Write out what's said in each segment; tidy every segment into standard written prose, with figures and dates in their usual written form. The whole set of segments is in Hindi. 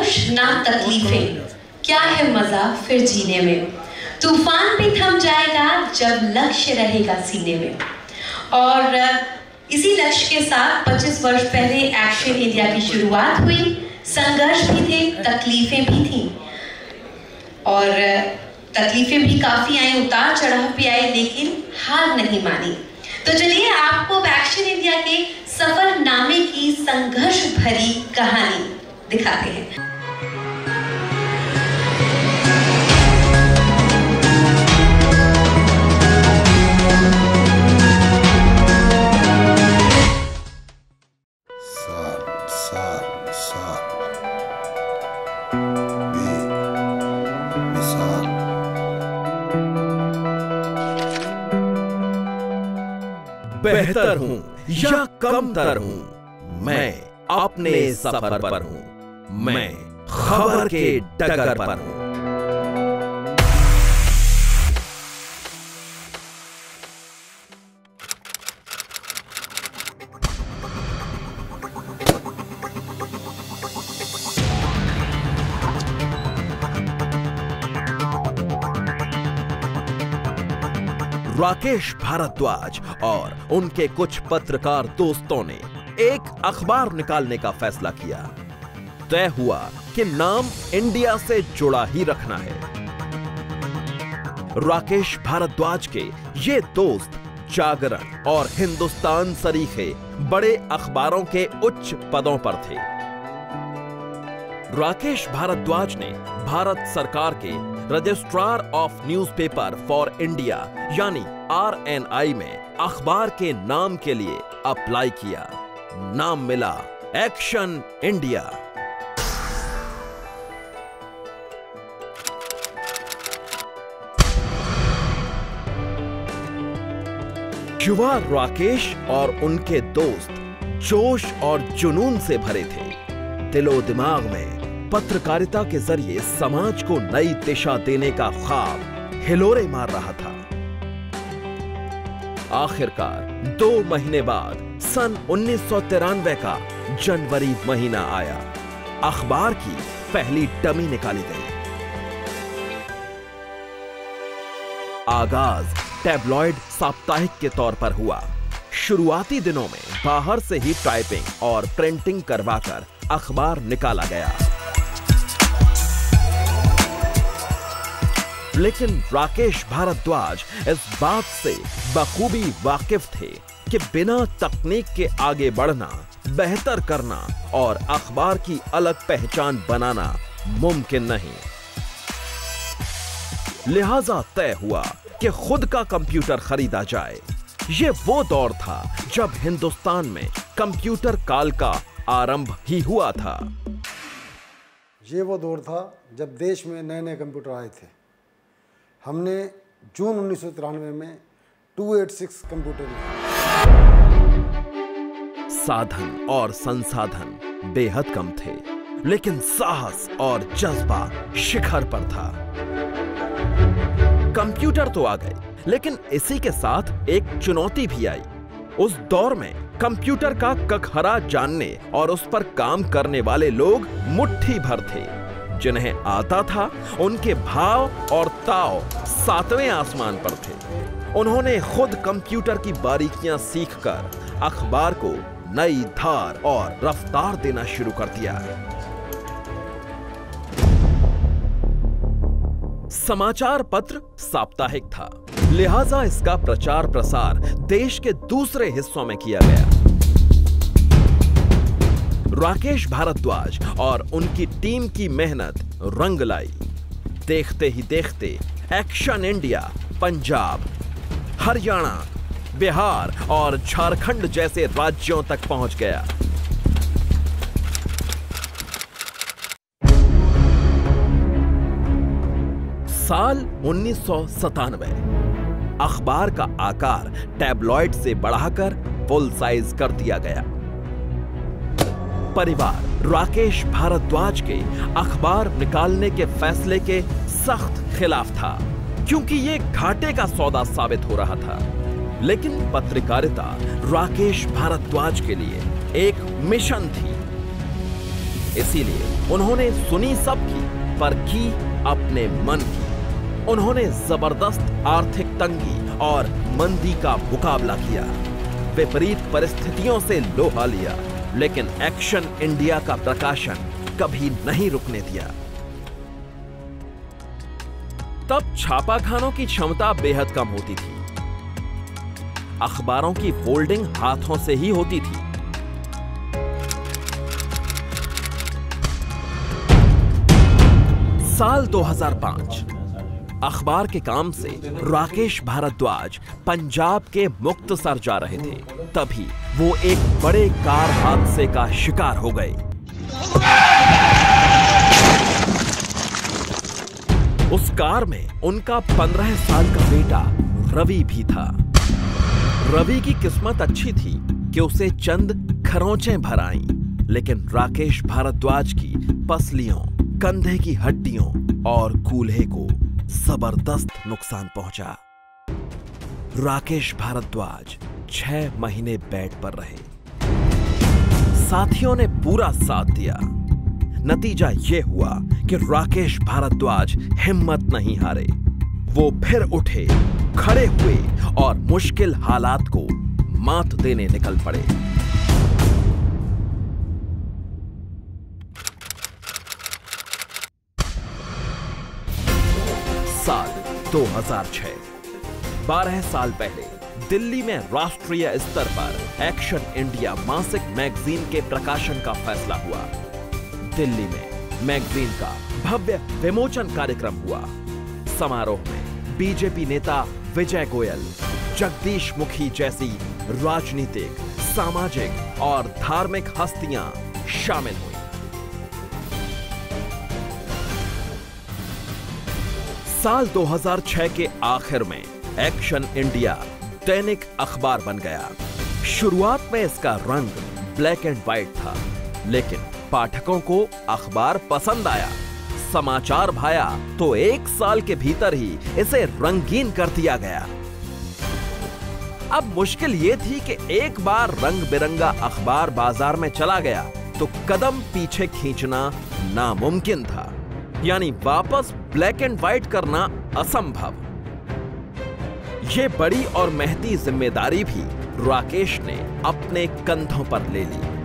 संघर्ष ना तकलीफें, क्या है मजा फिर जीने में। तूफान भी थम जाएगा जब लक्ष्य रहेगा सीने में। और इसी लक्ष्य के साथ 25 वर्ष पहले एक्शन इंडिया की शुरुआत हुई। संघर्ष भी थे, तकलीफें भी थी, और तकलीफें भी काफी आई, उतार चढ़ाव भी आए, लेकिन हार नहीं मानी। तो चलिए आपको एक्शन इंडिया के सफरनामे की संघर्ष भरी कहानी दिखाते हैं। बेहतर हूं या कमतर हूं, मैं अपने सफर पर हूं, मैं खबर के डगर पर हूं। राकेश भारद्वाज और उनके कुछ पत्रकार दोस्तों ने एक अखबार निकालने का फैसला किया। तय हुआ कि नाम इंडिया से जुड़ा ही रखना है। राकेश भारद्वाज के ये दोस्त जागरण और हिंदुस्तान सरीखे बड़े अखबारों के उच्च पदों पर थे। राकेश भारद्वाज ने भारत सरकार के registrar of newspaper for India यानी RNI में अखबार के नाम के लिए अप्लाई किया। नाम मिला एक्शन इंडिया। युवा राकेश और उनके दोस्त जोश और जुनून से भरे थे। दिलो दिमाग में पत्रकारिता के जरिए समाज को नई दिशा देने का ख्वाब हिलोरे मार रहा था। आखिरकार 2 महीने बाद सन 1993 का जनवरी महीना आया। अखबार की पहली डमी निकाली गई। आगाज टैबलॉइड साप्ताहिक के तौर पर हुआ। शुरुआती दिनों में बाहर से ही टाइपिंग और प्रिंटिंग करवाकर अखबार निकाला गया, लेकिन राकेश भारद्वाज इस बात से बखूबी वाकिफ थे कि बिना तकनीक के आगे बढ़ना, बेहतर करना और अखबार की अलग पहचान बनाना मुमकिन नहीं। लिहाजा तय हुआ कि खुद का कंप्यूटर खरीदा जाए। ये वो दौर था जब हिंदुस्तान में कंप्यूटर काल का आरंभ ही हुआ था। ये वो दौर था जब देश में नए नए कंप्यूटर आए थे। हमने जून 1993 में 286 कंप्यूटर लिए। साधन और संसाधन बेहद कम थे, लेकिन साहस और जज्बा शिखर पर था। कंप्यूटर तो आ गए, लेकिन इसी के साथ एक चुनौती भी आई। उस दौर में कंप्यूटर का कखहरा जानने और उस पर काम करने वाले लोग मुट्ठी भर थे। जिन्हें आता था उनके भाव और ताव 7वें आसमान पर थे। उन्होंने खुद कंप्यूटर की बारीकियां सीखकर अखबार को नई धार और रफ्तार देना शुरू कर दिया। समाचार पत्र साप्ताहिक था, लिहाजा इसका प्रचार प्रसार देश के दूसरे हिस्सों में किया गया। राकेश भारद्वाज और उनकी टीम की मेहनत रंग लाई। देखते ही देखते एक्शन इंडिया पंजाब, हरियाणा, बिहार और झारखंड जैसे राज्यों तक पहुंच गया। साल 1997 अखबार का आकार टैबलॉइड से बढ़ाकर फुल साइज कर दिया गया। परिवार राकेश भारद्वाज के अखबार निकालने के फैसले के सख्त खिलाफ था, क्योंकि ये घाटे का सौदा साबित हो रहा था। लेकिन पत्रकारिता राकेश भारद्वाज के लिए एक मिशन थी। इसीलिए उन्होंने सुनी सबकी पर की अपने मन की। उन्होंने जबरदस्त आर्थिक तंगी और मंदी का मुकाबला किया, विपरीत परिस्थितियों से लोहा लिया, लेकिन एक्शन इंडिया का प्रकाशन कभी नहीं रुकने दिया। तब छापाखानों की क्षमता बेहद कम होती थी। अखबारों की फोल्डिंग हाथों से ही होती थी। साल 2005 अखबार के काम से राकेश भारद्वाज पंजाब के मुक्तसर जा रहे थे। तभी वो एक बड़े कार हादसे का शिकार हो गए। उस कार में उनका 15 साल का बेटा रवि भी था। रवि की किस्मत अच्छी थी कि उसे चंद खरोंचें भर आईं, लेकिन राकेश भारद्वाज की पसलियों, कंधे की हड्डियों और कूल्हे को जबरदस्त नुकसान पहुंचा। राकेश भारद्वाज 6 महीने बेड पर रहे। साथियों ने पूरा साथ दिया। नतीजा यह हुआ कि राकेश भारद्वाज हिम्मत नहीं हारे। वो फिर उठे, खड़े हुए और मुश्किल हालात को मात देने निकल पड़े। साल 2006, 12 साल पहले दिल्ली में राष्ट्रीय स्तर पर एक्शन इंडिया मासिक मैगजीन के प्रकाशन का फैसला हुआ। दिल्ली में मैगजीन का भव्य विमोचन कार्यक्रम हुआ। समारोह में बीजेपी नेता विजय गोयल, जगदीश मुखी जैसी राजनीतिक, सामाजिक और धार्मिक हस्तियां शामिल हुई। साल 2006 के आखिर में एक्शन इंडिया दैनिक अखबार बन गया। शुरुआत में इसका रंग ब्लैक एंड व्हाइट था, लेकिन पाठकों को अखबार पसंद आया, समाचार भाया, तो 1 साल के भीतर ही इसे रंगीन कर दिया गया। अब मुश्किल यह थी कि एक बार रंग बिरंगा अखबार बाजार में चला गया तो कदम पीछे खींचना नामुमकिन था, यानी वापस ब्लैक एंड व्हाइट करना असंभव। यह बड़ी और महती जिम्मेदारी भी राकेश ने अपने कंधों पर ले ली।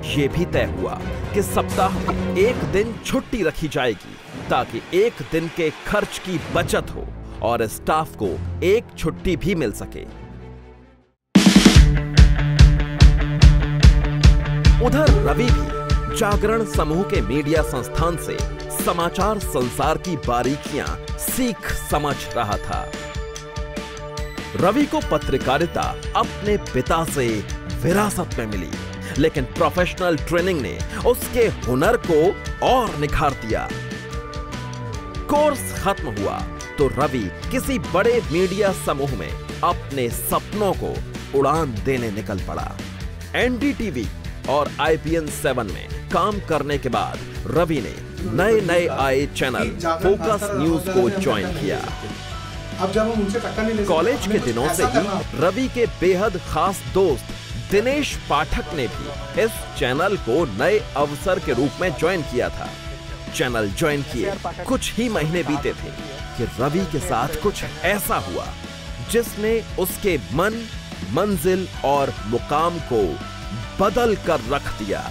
यह भी तय हुआ कि सप्ताह में 1 दिन छुट्टी रखी जाएगी, ताकि 1 दिन के खर्च की बचत हो और स्टाफ को 1 छुट्टी भी मिल सके। उधर रवि भी जागरण समूह के मीडिया संस्थान से समाचार संसार की बारीकियां सीख समझ रहा था। रवि को पत्रकारिता अपने पिता से विरासत में मिली, लेकिन प्रोफेशनल ट्रेनिंग ने उसके हुनर को और निखार दिया। कोर्स खत्म हुआ तो रवि किसी बड़े मीडिया समूह में अपने सपनों को उड़ान देने निकल पड़ा। एनडीटीवी और IPN 7 में काम करने के बाद रवि ने नए आए चैनल फोकस न्यूज को ज्वाइन किया। अब जब हम उनसे टक्कर नहीं ले सकते, कॉलेज के दिनों से ही रवि के बेहद खास दोस्त दिनेश पाठक ने भी इस चैनल को नए अवसर के रूप में ज्वाइन किया था। चैनल ज्वाइन किए कुछ ही महीने बीते थे कि रवि के साथ कुछ ऐसा हुआ जिसने उसके मन, मंजिल और मुकाम को बदल कर रख दिया।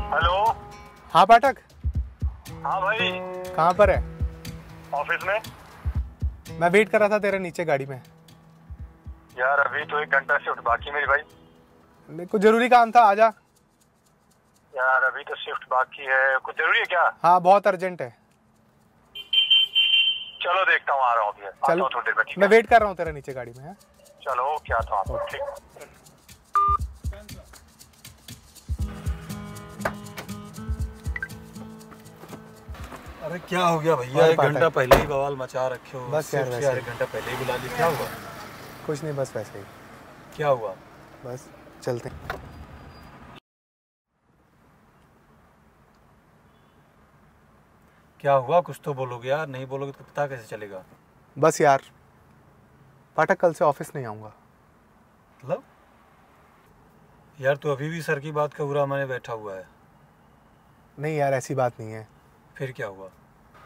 हेलो। हाँ पाठक। हाँ भाई। कहाँ पर है? ऑफिस में। मैं वेट कर रहा था तेरे नीचे गाड़ी में। यार अभी तो 1 घंटा शिफ्ट बाकी मेरी भाई। मेरे को जरूरी काम था, आजा। यार अभी तो शिफ्ट बाकी है, कुछ जरूरी है क्या? हाँ बहुत अर्जेंट है। चलो देखता हूँ, आ रहा हूँ अभी। चलो थोड़ी देर में। मैं वेट कर रहा हूँ तेरे नीचे गाड़ी में। चलो क्या था आपको? ठीक। अरे क्या हो गया भैया? 1 घंटा पहले ही बवाल मचा रखे हो। बस यार 1 घंटा पहले ही बुला ली। क्या हुआ? कुछ नहीं, बस वैसे ही। क्या हुआ? बस चलते हैं। क्या हुआ? कुछ तो बोलोगे यार, नहीं बोलोगे तो पता कैसे चलेगा? बस यार पाठक, कल से ऑफिस नहीं आऊँगा। मतलब यार तू अभी भी सर की बात का बुरा माने बैठा हुआ है। नहीं यार, ऐसी बात नहीं है। फिर क्या हुआ?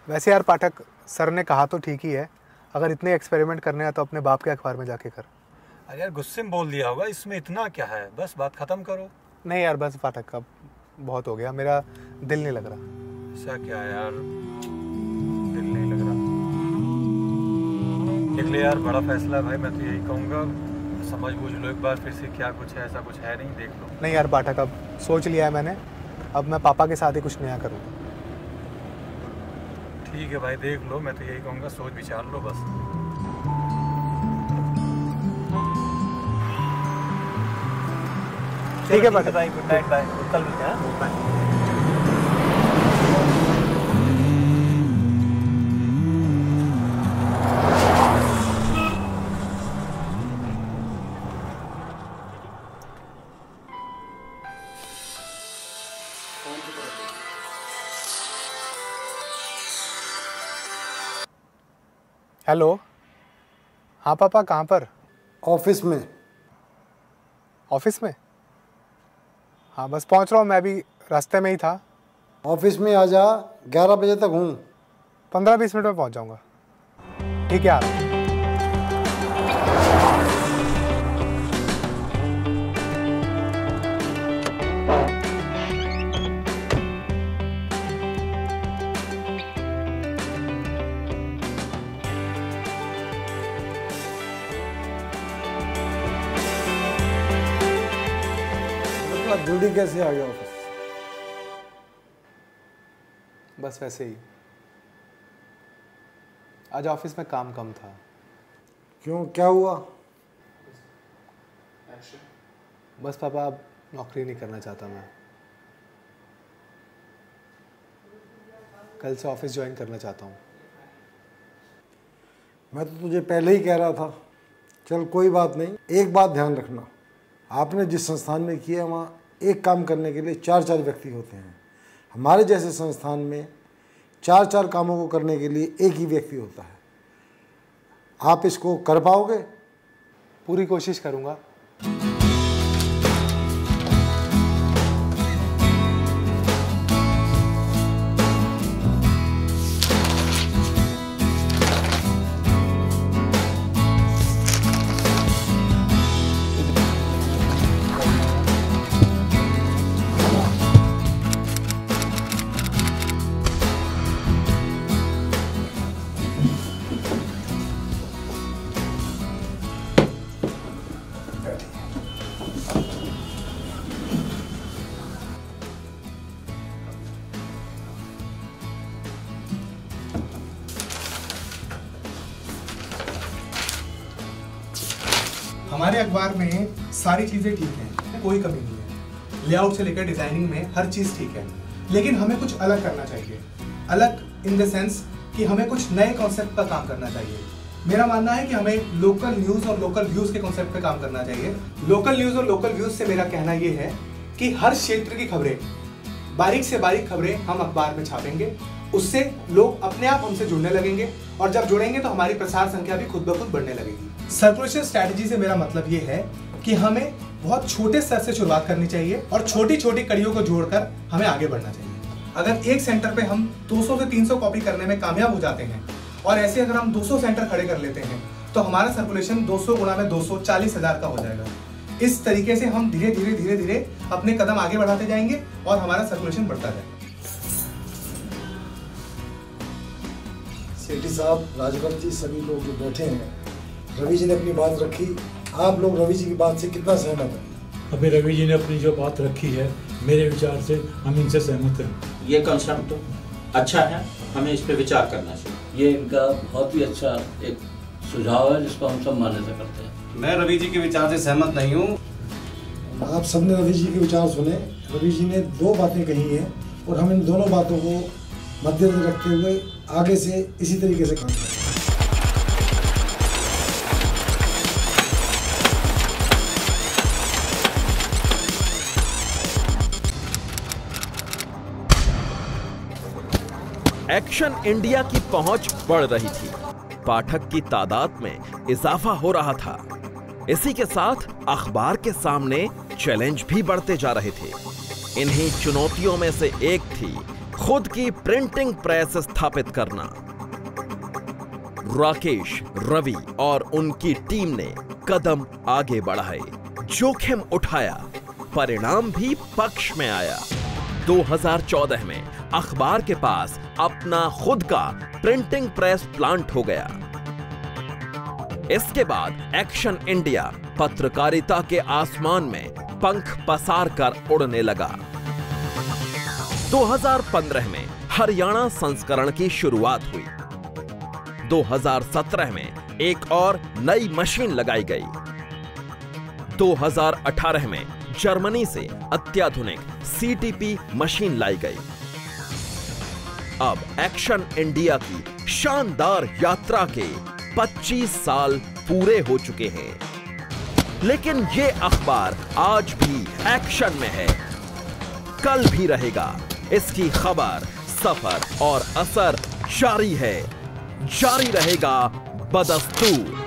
वैसे यार पाठक, सर ने कहा तो ठीक ही है, अगर इतने एक्सपेरिमेंट करने हैं तो अपने बाप के अखबार में जाके कर। अरे यार गुस्से में बोल दिया होगा, इसमें इतना क्या है, बस बात खत्म करो। नहीं यार बस पाठक, अब बहुत हो गया, मेरा दिल नहीं लग रहा। ऐसा क्या है यार, दिल नहीं लग रहा? देख ले यार, बड़ा फैसला है भाई, मैं तो यही कहूँगा समझ बूझ लो एक बार फिर से, क्या कुछ है, ऐसा कुछ है नहीं, देख लो। नहीं यार पाठक, अब सोच लिया है मैंने, अब मैं पापा के साथ ही कुछ नया करूँगा। ठीक है भाई, देख लो, मैं तो यही कहूँगा सोच विचार लो बस। ठीक है पाठक भाई, गुड नाइट, बाय, कल मिलते हैं। बाय। हेलो। हाँ पापा, कहाँ पर? ऑफिस में। ऑफिस में? हाँ बस पहुँच रहा हूँ, मैं भी रास्ते में ही था। ऑफिस में आ जा, 11 बजे तक हूँ। 15-20 मिनट में पहुँच जाऊँगा। ठीक है यार। जल्दी कैसे आ गया ऑफिस? बस वैसे ही, आज ऑफिस में काम कम था। क्यों, क्या हुआ? बस पापा, अब नौकरी नहीं करना चाहता मैं। कल से ऑफिस ज्वाइन करना चाहता हूँ। मैं तो तुझे पहले ही कह रहा था। चल कोई बात नहीं, एक बात ध्यान रखना, आपने जिस संस्थान में किया वहाँ एक काम करने के लिए 4-4 व्यक्ति होते हैं। हमारे जैसे संस्थान में 4-4 कामों को करने के लिए एक ही व्यक्ति होता है। आप इसको कर पाओगे? पूरी कोशिश करूँगा। हमारे अखबार में सारी चीज़ें ठीक हैं, कोई कमी नहीं है। लेआउट से लेकर डिजाइनिंग में हर चीज़ ठीक है, लेकिन हमें कुछ अलग करना चाहिए। अलग इन द सेंस कि हमें कुछ नए कॉन्सेप्ट पर काम करना चाहिए। मेरा मानना है कि हमें लोकल न्यूज़ और लोकल व्यूज़ के कॉन्सेप्ट पे काम करना चाहिए। लोकल न्यूज़ और लोकल व्यूज़ से मेरा कहना ये है कि हर क्षेत्र की खबरें, बारीक से बारीक खबरें हम अखबार में छापेंगे। उससे लोग अपने आप हमसे जुड़ने लगेंगे, और जब जुड़ेंगे तो हमारी प्रसार संख्या भी खुद ब खुद बढ़ने लगेगी। सर्कुलेशन स्ट्रैटेजी से मेरा मतलब ये है कि हमें बहुत छोटे स्तर से शुरुआत करनी चाहिए और छोटी छोटी कड़ियों को जोड़कर हमें आगे बढ़ना चाहिए। अगर एक सेंटर पे हम 200 से 300 कॉपी करने में कामयाब हो जाते हैं, और ऐसे अगर हम 200 सेंटर खड़े कर लेते हैं, तो हमारा सर्कुलेशन 200 गुणा में 200 40,000 का हो जाएगा। इस तरीके से हम धीरे धीरे अपने कदम आगे बढ़ाते जाएंगे और हमारा सर्कुलेशन बढ़ता जाएगा। सेठी साहब, राजभर जी, सभी लोग जो बैठे हैं, रवि जी ने अपनी बात रखी, आप लोग रवि जी की बात से कितना सहमत हैं? अभी रवि जी ने अपनी जो बात रखी है, मेरे विचार से हम इनसे सहमत हैं। ये कंसेप्ट तो अच्छा है, हमें इस पे विचार करना चाहिए। ये इनका बहुत ही अच्छा एक सुझाव है जिसको हम सब मान्यता करते हैं। मैं रवि जी के विचार से सहमत नहीं हूँ। आप सबने रवि जी के विचार सुने। रवि जी ने 2 बातें कही हैं और हम इन दोनों बातों को मद्देनजर रखते हुए आगे से इसी तरीके से काम करें। एक्शन इंडिया की पहुंच बढ़ रही थी, पाठक की तादाद में इजाफा हो रहा था। इसी के साथ अखबार के सामने चैलेंज भी बढ़ते जा रहे थे। इन्हीं चुनौतियों में से एक थी खुद की प्रिंटिंग प्रेस स्थापित करना। राकेश, रवि और उनकी टीम ने कदम आगे बढ़ाए, जोखिम उठाया, परिणाम भी पक्ष में आया। 2014 में अखबार के पास अपना खुद का प्रिंटिंग प्रेस प्लांट हो गया। इसके बाद एक्शन इंडिया पत्रकारिता के आसमान में पंख पसार कर उड़ने लगा। 2015 में हरियाणा संस्करण की शुरुआत हुई। 2017 में एक और नई मशीन लगाई गई। 2018 में जर्मनी से अत्याधुनिक सीटीपी मशीन लाई गई। अब एक्शन इंडिया की शानदार यात्रा के 25 साल पूरे हो चुके हैं, लेकिन ये अखबार आज भी एक्शन में है, कल भी रहेगा। इसकी खबर, सफर और असर जारी है, जारी रहेगा बदस्तूर।